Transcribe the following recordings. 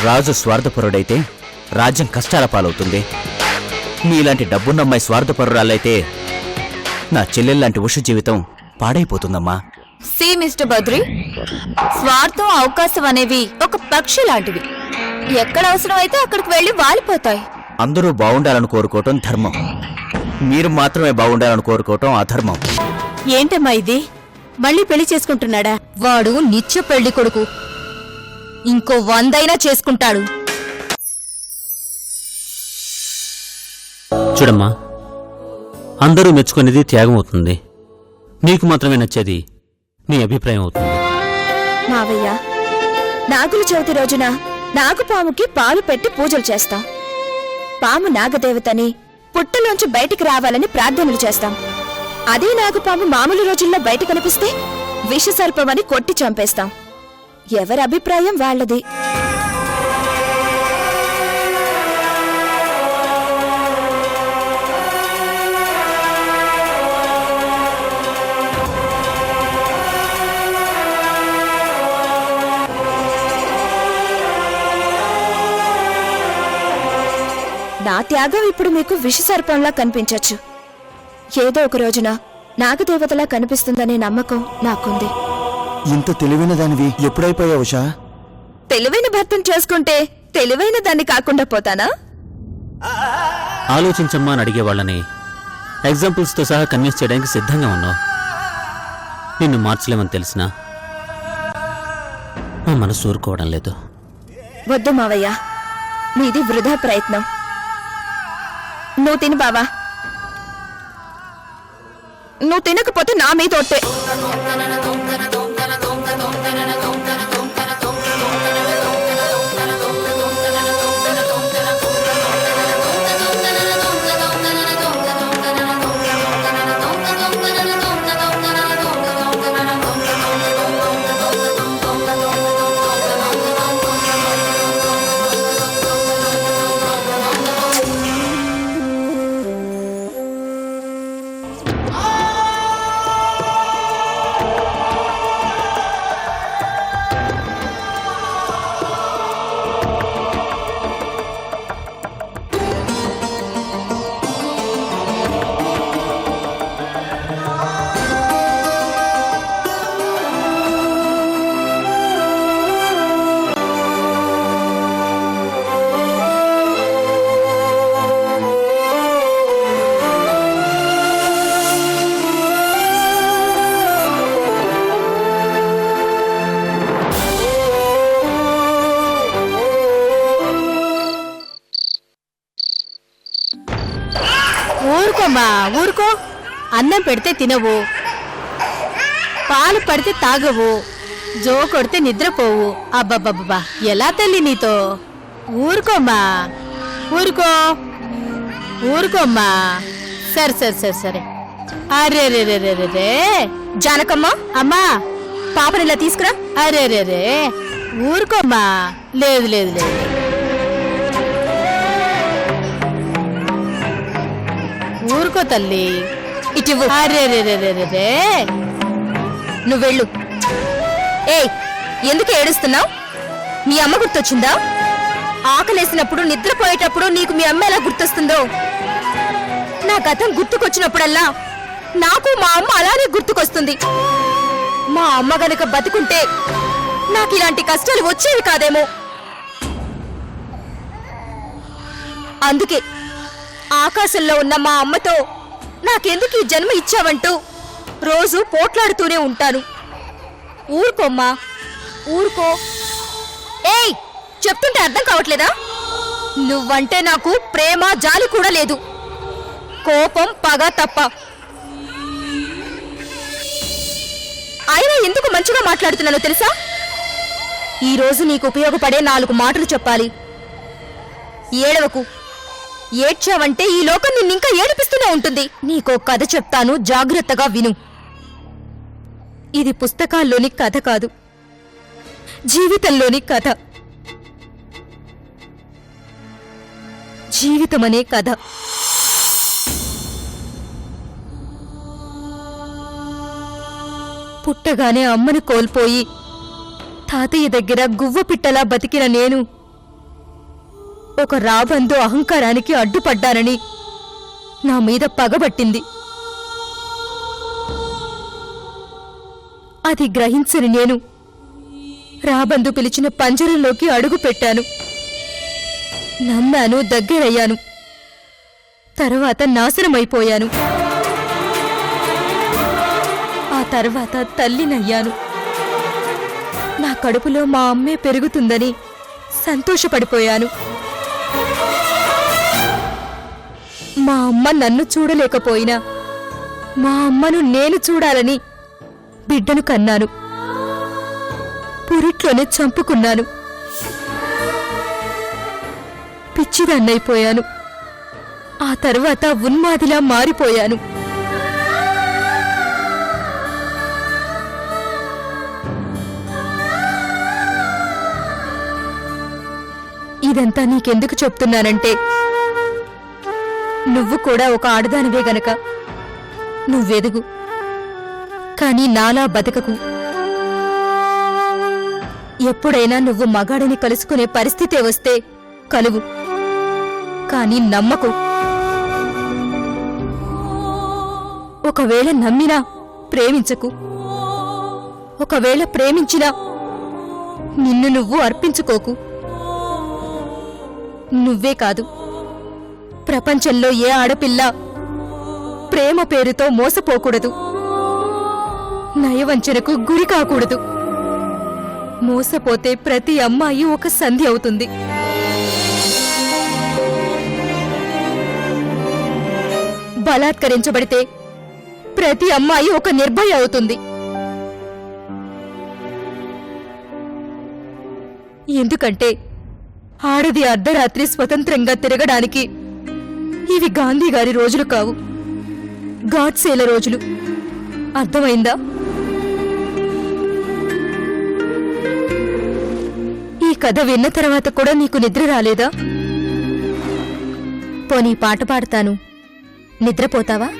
రాజు స్వార్థపరుడైతే రాజ్యం కష్టాల పాలవుతుంది. నీలాంటి డబ్బున్నమ్మాయి స్వార్థపరురాలైతే నా చెల్లెల్లాంటి ఉష జీవితం పాడైపోతుందమ్మా. సి మిస్టర్ బద్రి, స్వార్థం అవకాశం అనేవి ఒక పక్షి లాంటివి. ఎక్కడ అవసరం అయితే అక్కడికి వెళ్లి వాలిపోతాయి. అందరూ బాగుండాలని కోరుకోవటం ధర్మం, మీరు మాత్రమే బాగుండాలని కోరుకోవటం అధర్మం. ఏంటమ్మా ఇది? మళ్ళీ పెళ్లి చేసుకుంటున్నాడా? వాడు నిత్య పెళ్లి కొడుకు, ఇంకో 100 చేసుకుంటాడు. చూడమ్మా, అందరూ మెచ్చుకునేది త్యాగం అవుతుంది, నీకు మాత్రమే నచ్చేది నీ అభిప్రాయం అవుతుంది. మావయ్య, నాగుల చవితి రోజున నాగుపాముకి పాలు పెట్టి పూజలు చేస్తాం. పాము నాగదేవతని పుట్టలోంచి బయటికి రావాలని ప్రార్థనలు చేస్తాం. అదే నాగుపాము మామూలు రోజుల్లో బయట కనిపిస్తే విషసర్పమని కొట్టి చంపేస్తాం. ఎవరి అభిప్రాయం వాళ్ళది. నా త్యాగం ఇప్పుడు మీకు విషసర్పంలా కనిపించచ్చు. ఏదో ఒక రోజున నాగదేవతలా కనిపిస్తుందనే నమ్మకం నాకుంది. ఇంత తెలివైన దానివి ఎప్పుడైపోయావు ఉషా? తెలివైన భర్తను చేసుకుంటే తెలివైన దాన్ని కాకుండా పోతానా? ఆలోచించమ్మా అని అడిగే వాళ్ళని ఎగ్జాంపుల్స్తో సహా కన్విన్స్ చేయడానికి సిద్ధంగా ఉన్నావు. నిన్ను మార్చలేమని తెలిసినా మా మనసు ఊరుకోవడం లేదు. వద్దు మావయ్య, నీది వృధా ప్రయత్నం. నువ్వు తిని బావా. నువ్వు తినకపోతే నా మీద ఒట్టే. ఊరుకోమ్మా, ఊరుకో. అన్నం పెడితే తినవు, పాలు పడితే తాగవు, జో కొడితే నిద్రపోవు. అబ్బబ్బబ్బా, ఎలా తల్లి నీతో? ఊరుకోమ్మా, ఊరుకో, ఊరుకోమ్మా. సరే సరే సరే సరే. అరే రే రే రే రే. జానకమ్మ, అమ్మా, పాపని ఇలా తీసుకురా. అరే రే రే. ఊరుకోమ్మా. లేదు లేదు లేదు. ఊరుకో తల్లి. ఇటు అరే రే రే రే రే. నువ్వు వెళ్ళు. ఏయ్, ఎందుకు ఏడుస్తున్నావు? మీ అమ్మ గుర్తొచ్చిందా? ఆకలేసినప్పుడు నిద్రపోయేటప్పుడు నీకు మీ అమ్మ ఎలా గుర్తొస్తుందో, నా గతం గుర్తుకొచ్చినప్పుడల్లా నాకు మా అమ్మ అలానే గుర్తుకొస్తుంది. మా అమ్మ గనక బతుకుంటే నాకు ఇలాంటి కష్టాలు వచ్చేవి కాదేమో. అందుకే ఆకాశంలో ఉన్న మా అమ్మతో నాకెందుకు ఈ జన్మ ఇచ్చావంటూ రోజు పోట్లాడుతూనే ఉంటాను. ఊరుకోమ్మా, ఊరుకో. ఏయ్, చెప్తుంటే అర్థం కావట్లేదా? నువ్వంటే నాకు ప్రేమ జాలి కూడా లేదు, కోపం పగ తప్ప. అయినా ఎందుకు మంచిగా మాట్లాడుతున్నానో తెలుసా? ఈ రోజు నీకు ఉపయోగపడే 4 మాటలు చెప్పాలి. ఏడవకు. ఏడ్చావంటే ఈ లోకం నిన్నింకా ఏడిపిస్తూనే ఉంటుంది. నీకో కథ చెప్తాను, జాగ్రత్తగా విను. ఇది పుస్తకాల్లోని కథ కాదు, జీవితంలోని కథ. జీవితమనే కథ. పుట్టగానే అమ్మను కోల్పోయి తాతయ్య దగ్గర గువ్వ పిట్టలా బతికిన నేను ఒక రాబందు అహంకారానికి అడ్డుపడ్డానని నా మీద పగబట్టింది. అది గ్రహించని నేను రాబందు పిలిచిన పంజరంలోకి అడుగు పెట్టాను. నమ్మాను, దగ్గరయ్యాను. తర్వాత నాశనమైపోయాను. ఆ తర్వాత తల్లినయ్యాను. నా కడుపులో మా అమ్మే పెరుగుతుందని సంతోషపడిపోయాను. మా అమ్మ నన్ను చూడలేకపోయినా మా అమ్మను నేను చూడాలని బిడ్డను కన్నాను. పురిట్లోనే చంపుకున్నాను. పిచ్చిదాన్నైపోయాను. ఆ తర్వాత ఉన్మాదిలా మారిపోయాను. ఇదంతా నీకెందుకు చెప్తున్నానంటే నువ్వు కూడా ఒక ఆడదానివే గనక నువ్వెదుగు, కానీ నాలా బతకకు. ఎప్పుడైనా నువ్వు మగాడిని కలుసుకునే పరిస్థితే వస్తే కలువు, కానీ నమ్మకు. ఒకవేళ నమ్మినా ప్రేమించకు. ఒకవేళ ప్రేమించినా నిన్ను నువ్వు అర్పించుకోకు. నువ్వే కాదు, ప్రపంచంలో ఏ ఆడపిల్ల ప్రేమ పేరుతో మోసపోకూడదు. నయవంచనకు గురి కాకూడదు. మోసపోతే ప్రతి అమ్మాయి ఒక సంధి అవుతుంది. బలాత్కరించబడితే ప్రతి అమ్మాయి ఒక నిర్భయ అవుతుంది. ఎందుకంటే ఆడది అర్ధరాత్రి స్వతంత్రంగా తిరగడానికి ఇవి గాంధీ గారి రోజులు కావు, గాడ్సేల రోజులు. అర్థమైందా? ఈ కథ విన్న తర్వాత కూడా నీకు నిద్ర రాలేదా? పోనీ పాట పాడతాను, నిద్రపోతావా?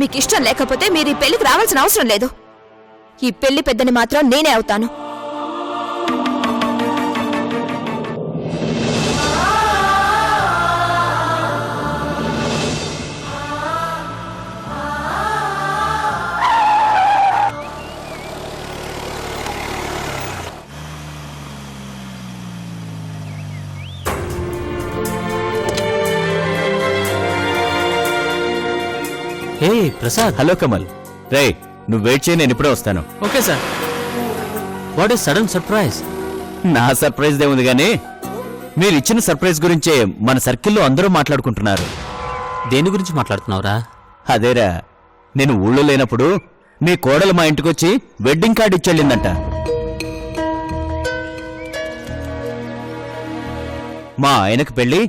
మీకిష్టం లేకపోతే మీరు ఈ పెళ్లికి రావాల్సిన అవసరం లేదు. ఈ పెళ్లి పెద్దని మాత్రం నేనే అవుతాను. ఏ ప్రసాద్. హలో కమల్. రే, నువ్వు వెయిట్ చేయి, నేను ఇప్పుడే వస్తాను. Okay sir. What is sudden surprise? నా సర్ప్రైజ్ దే ఉంది గానీ మీరు ఇచ్చిన సర్ప్రైజ్ గురించే మన సర్కిల్లో అందరూ మాట్లాడుకుంటున్నారు. దేని గురించి మాట్లాడుతున్నావురా? అదేరా, నేను ఊళ్ళో లేనప్పుడు మీ కోడలు మా ఇంటికొచ్చి వెడ్డింగ్ కార్డు ఇచ్చెళ్ళిందంట. మా ఆయనకు పెళ్లి,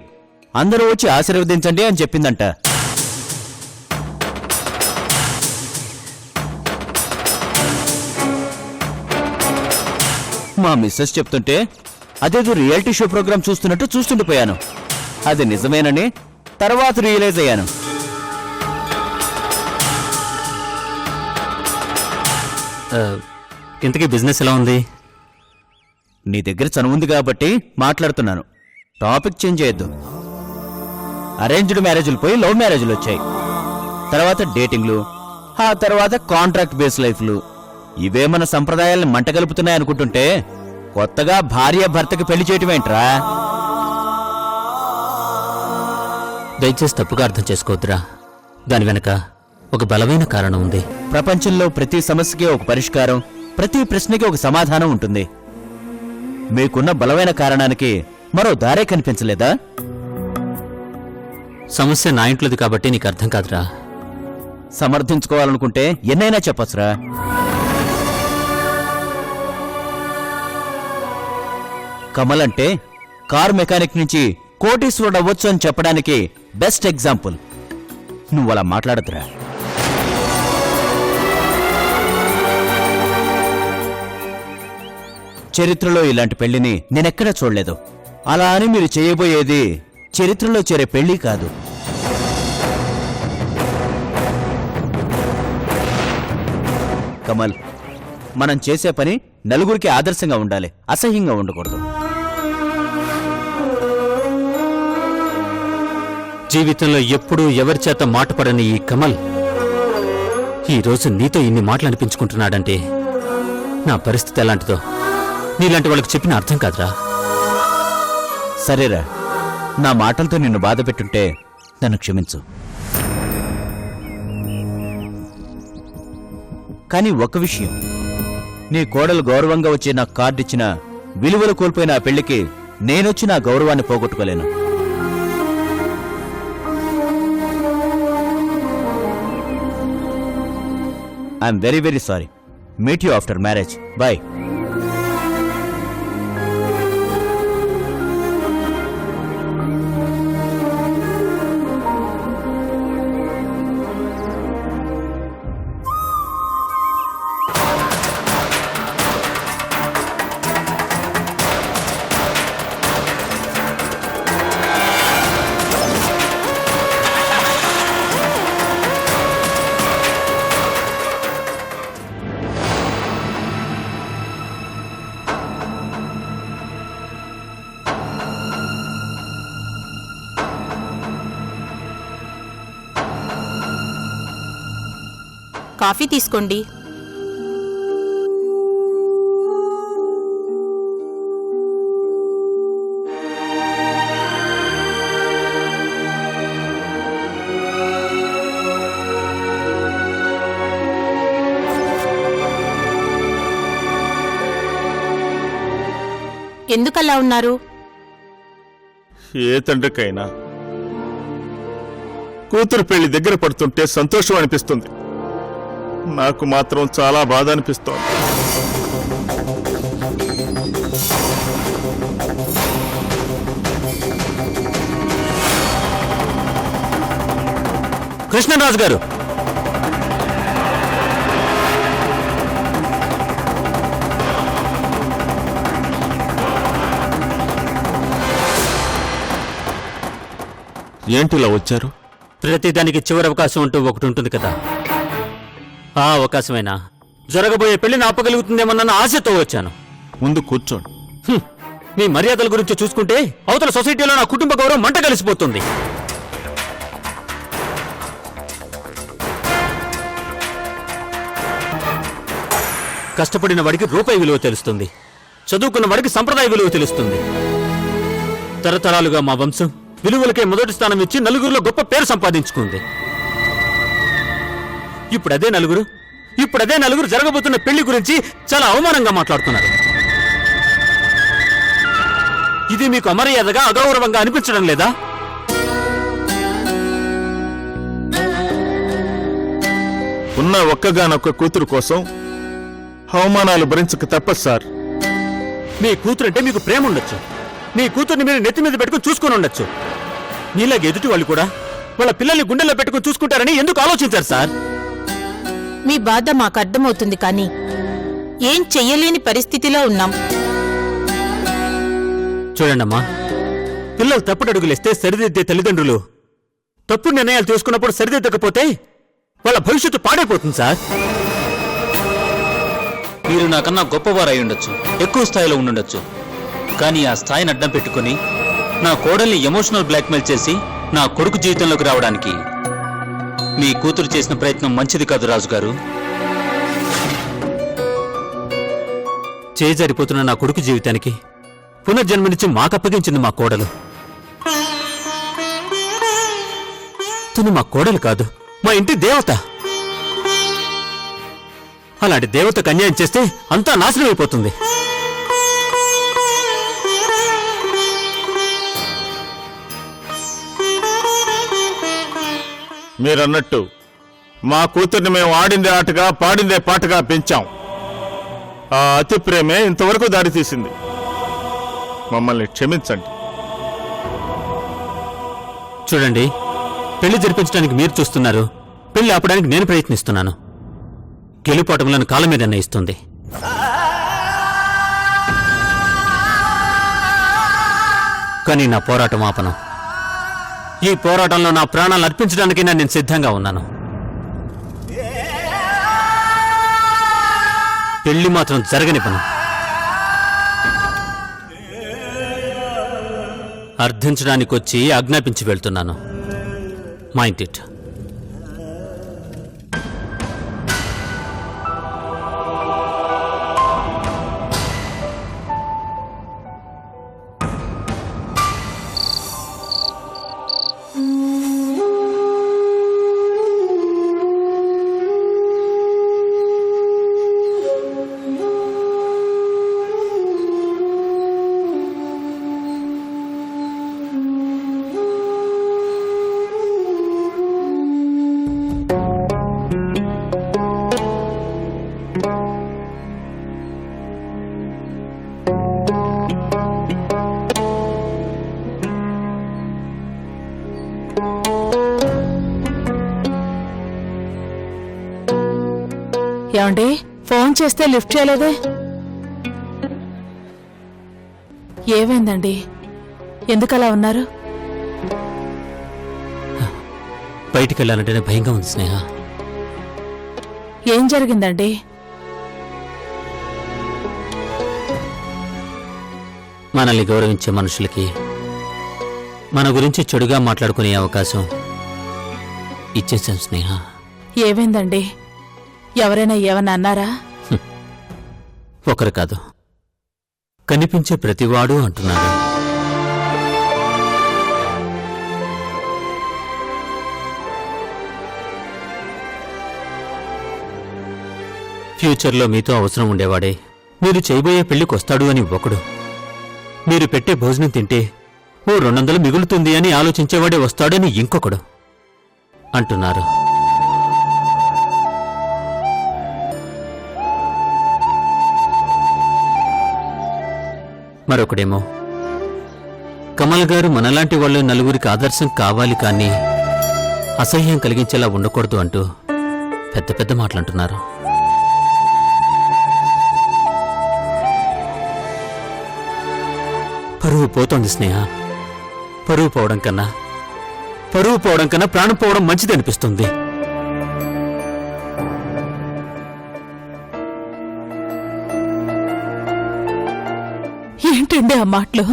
అందరూ వచ్చి ఆశీర్వదించండి అని చెప్పిందంట. మా మిస్సెస్ చెప్తుంటే అదేదో రియాలిటీ షో ప్రోగ్రామ్ చూస్తున్నట్టు చూస్తుండిపోయాను. అది నిజమేనని తర్వాత రియలైజ్ అయ్యాను. ఇంతకీ బిజినెస్ ఎలా ఉంది? నీ దగ్గర చనువుంది కాబట్టి మాట్లాడుతున్నాను. టాపిక్ చేంజ్ చేయొద్దు. అరేంజ్డ్ మ్యారేజ్లు పోయి లవ్ మ్యారేజ్లు వచ్చాయి. తర్వాత డేటింగ్లు, ఆ తర్వాత కాంట్రాక్ట్ బేస్ లైఫ్లు. ఇవే మన సంప్రదాయాలను మంటగలుపుతున్నాయనుకుంటుంటే కొత్తగా భార్య భర్తకి పెళ్లి చేయటమేంట్రా? దయచేసి తప్పుగా అర్థం చేసుకోవద్దురా. దాని వెనక ఒక బలమైన కారణం ఉంది. ప్రపంచంలో ప్రతి సమస్యకి ఒక పరిష్కారం, ప్రతి ప్రశ్నకి ఒక సమాధానం ఉంటుంది. మీకున్న బలమైన కారణానికి మరో దారే కనిపించలేదా? సమస్య నా ఇంట్లోది కాబట్టి నీకు అర్థం కాదురా. సమర్థించుకోవాలనుకుంటే ఎన్నైనా చెప్పొచ్చురా. కమల్ అంటే కార్ మెకానిక్ నుంచి కోటీశ్వరుడు అవ్వచ్చు అని చెప్పడానికి బెస్ట్ ఎగ్జాంపుల్. నువ్వు అలా మాట్లాడదురా. చరిత్రలో ఇలాంటి పెళ్లిని నేనెక్కడా చూడలేదు. అలా అని మీరు చేయబోయేది చరిత్రలో చేరే పెళ్లి కాదు. కమల్, మనం చేసే పని నలుగురికి ఆదర్శంగా ఉండాలి, అసహ్యంగా ఉండకూడదు. జీవితంలో ఎప్పుడూ ఎవరి చేత మాటపడని ఈ కమల్ ఈ రోజు నీతో ఇన్ని మాటలు అనిపించుకుంటున్నాడంటే నా పరిస్థితి ఎలాంటిదో నీలాంటి వాళ్ళకి చెప్పిన అర్థం కాదురా. సరేరా, నా మాటలతో నిన్ను బాధ పెట్టుంటే నన్ను క్షమించు. కానీ ఒక్క విషయం, నీ కోడలు గౌరవంగా వచ్చి నాకు కార్డిచ్చిన విలువలు కోల్పోయిన ఆ పెళ్లికి నేనొచ్చి నా గౌరవాన్ని పోగొట్టుకోలేను. I'm very very sorry. Meet you after marriage. Bye. Coffee తీసుకోండి. ఎందుకలా ఉన్నారు? ఏ తండ్రికైనా కూతురు పెళ్లి దగ్గర పడుతుంటే సంతోషం అనిపిస్తుంది. నాకు మాత్రం చాలా బాధ అనిపిస్తోంది. కృష్ణరాజు గారు, ఏంటిలా వచ్చారు? ప్రతిదానికి చివరి అవకాశం అంటూ ఒకటి ఉంటుంది కదా. ఆ అవకాశమైనా జరగబోయే పెళ్లిని ఆపగలుగుతుందేమన్న ఆశతో వచ్చాను. ముందు కూర్చోండి. మీ మర్యాదల గురించి చూసుకుంటే అవతల సొసైటీలో నా కుటుంబ గౌరవం మంట కలిసిపోతుంది. కష్టపడిన వాడికి రూపాయి విలువ తెలుస్తుంది, చదువుకున్న వాడికి సంప్రదాయ విలువ తెలుస్తుంది. తరతరాలుగా మా వంశం విలువలకే మొదటి స్థానం ఇచ్చి నలుగురిలో గొప్ప పేరు సంపాదించుకుంది. ఇప్పుడు అదే నలుగురు జరగబోతున్న పెళ్లి గురించి చాలా అవమానంగా మాట్లాడుతున్నారు. ఇది మీకు అమర్యాదగా, అగౌరవంగా అనిపించడం లేదా? ఉన్న ఒక్కగానొక్క కూతురు కోసం అవమానాలు భరించక తప్పదు సార్. మీ కూతురంటే మీకు ప్రేమ ఉండొచ్చు, మీ కూతుర్ని మీరు నెత్తి మీద పెట్టుకుని చూసుకుని ఉండొచ్చు. నీలాగ ఎదుటి వాళ్ళు కూడా వాళ్ళ పిల్లల్ని గుండెల్లో పెట్టుకుని చూసుకుంటారని ఎందుకు ఆలోచించారు సార్? మీ బాధ మాకు అర్థమవుతుంది, కానీ ఏం చెయ్యలేని పరిస్థితిలో ఉన్నాం. చూడండమ్మా, పిల్లలు తప్పుడడుగులేస్తే సరిదిద్దే తల్లిదండ్రులు తప్పుడు నిర్ణయాలు తీసుకున్నప్పుడు సరిదిద్దకపోతే వాళ్ళ భవిష్యత్తు పాడైపోతుంది సార్. మీరు నాకన్నా గొప్పవారై ఉండొచ్చు, ఎక్కువ స్థాయిలో ఉండుండొచ్చు, కానీ ఆ స్థాయిని అడ్డం పెట్టుకుని నా కోడల్ని ఎమోషనల్ బ్లాక్మెయిల్ చేసి నా కొడుకు జీవితంలోకి రావడానికి మీ కూతురు చేసిన ప్రయత్నం మంచిది కాదు రాజుగారు. చేజారిపోతున్న నా కొడుకు జీవితానికి పునర్జన్మనిచ్చి మాకప్పగించింది మా కోడలు. తను మా కోడలు కాదు, మా ఇంటి దేవత. అలాంటి దేవతకు అన్యాయం చేస్తే అంతా నాశనం అయిపోతుంది. మీరన్నట్టు మా కూతుర్ని మేము ఆడిందే ఆటగా పాడిందే పాటగా పెంచాం. ఆ అతి ప్రేమే ఇంతవరకు దారితీసింది. మమ్మల్ని క్షమించండి. చూడండి, పెళ్లి జరిపించడానికి మీరు చూస్తున్నారు, పెళ్లి ఆపడానికి నేను ప్రయత్నిస్తున్నాను. గెలుపోవటంలో కాలం మీద నిర్ణయిస్తుంది. కానీ నా పోరాటం ఆపను. ఈ పోరాటంలో నా ప్రాణాలు అర్పించడానికైనా నేను సిద్ధంగా ఉన్నాను. పెళ్లి మాత్రం జరగనివ్వను. అర్థించడానికి వచ్చి ఆజ్ఞాపించి వెళ్తున్నాను. Mind it. ఏమండి, ఫోన్ చేస్తే లిఫ్ట్ చేయలేదే? ఏమైందండి? ఎందుకలా ఉన్నారు? బయటికి వెళ్ళాలంటేనే భయంగా ఉంది స్నేహ. ఏం జరిగిందండి? మనల్ని గౌరవించే మనుషులకి మన గురించి చెడుగా మాట్లాడుకునే అవకాశం ఇచ్చేసాం స్నేహ. ఏమైందండి? ఎవరైనా ఏమన్నా అన్నారా? ఒకరు కాదు, కనిపించే ప్రతివాడు అంటున్నాడు. ఫ్యూచర్లో మీతో అవసరం ఉండేవాడే మీరు చేయబోయే పెళ్లికి వస్తాడు అని ఒకడు, మీరు పెట్టే భోజనం తింటే ఓ 200 మిగులుతుంది అని ఆలోచించేవాడే వస్తాడని ఇంకొకడు అంటున్నారు. మరొకడేమో కమల్ గారు మనలాంటి వాళ్ళు నలుగురికి ఆదర్శం కావాలి, కానీ అసహ్యం కలిగించేలా ఉండకూడదు అంటూ పెద్ద పెద్ద మాటలంటున్నారు. పరువు పోతోంది స్నేహ. పరువు పోవడం కన్నా ప్రాణం పోవడం మంచిది అనిపిస్తుంది. ఏంటండి ఆ మాటలు?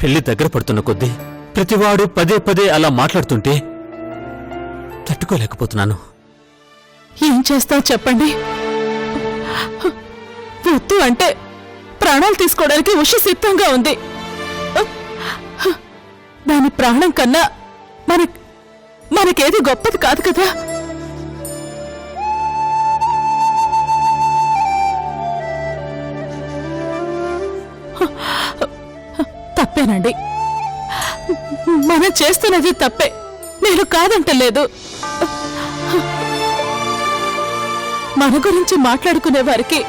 పెళ్లి దగ్గర పడుతున్న కొద్దీ ప్రతివాడు పదే పదే అలా మాట్లాడుతుంటే తట్టుకోలేకపోతున్నాను. ఏం చేస్తావు చెప్పండి? వద్దు అంటే ప్రాణాలు తీసుకోవడానికి ఉష సిద్ధంగా ఉంది. దాని ప్రాణం కన్నా మనకేది గొప్పది కాదు కదా. తప్పేనండి, మనం చేస్తున్నది తప్పే, నేను కాదంటలేదు. మన గురించి మాట్లాడుకునే వారికి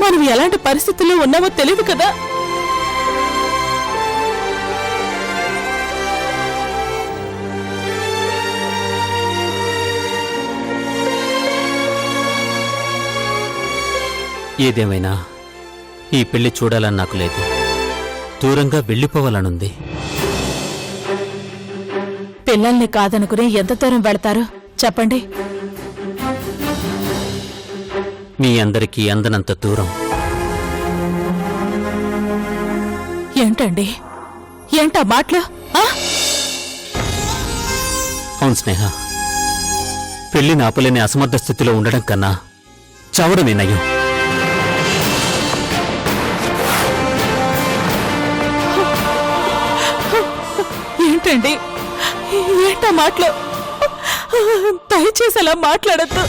మనం ఎలాంటి పరిస్థితుల్లో ఉన్నామో తెలియదు కదా. ఏదేమైనా ఈ పెళ్లి చూడాలని నాకు లేదు, దూరంగా వెళ్ళిపోవాలనుంది. పిల్లల్ని కాదనుకుని ఎంత దూరం వెళతారు చెప్పండి? మీ అందరికీ అందనంత దూరం. ఏంటండి, ఏంటా మాటలు? అవును స్నేహ, పెళ్లిని ఆపలేని అసమర్థ స్థితిలో ఉండడం కన్నా చావడమే నయం. ఏంటండి ఏంటా మాటలు? దయచేసి అలా మాట్లాడద్దు.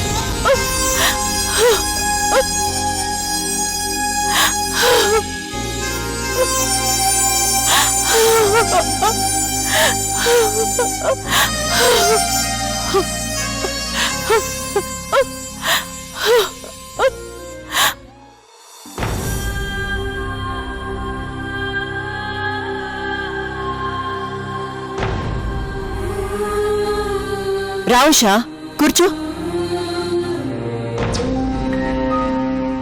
రావుషా, కూర్చో.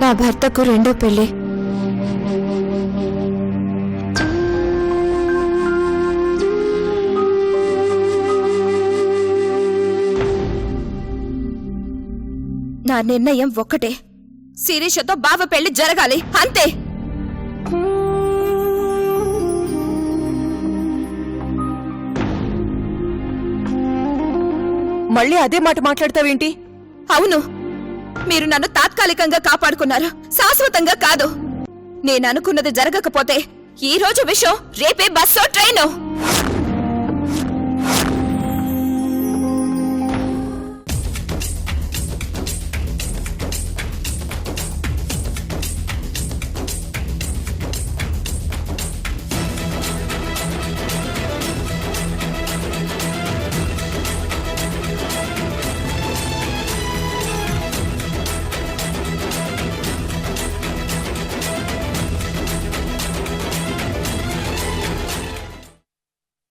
నా భర్తకు రెండో పెళ్లి. నా నిర్ణయం ఒక్కటే, శిరీషతో బావ పెళ్లి జరగాలి, అంతే. మళ్ళీ అదే మాట మాట్లాడతావేంటి? అవును, మీరు నన్ను తాత్కాలికంగా కాపాడుకున్నారు, శాశ్వతంగా కాదు. నేను అనుకున్నది జరగకపోతే ఈ రోజు విషయం రేపే బస్సో ట్రైనో.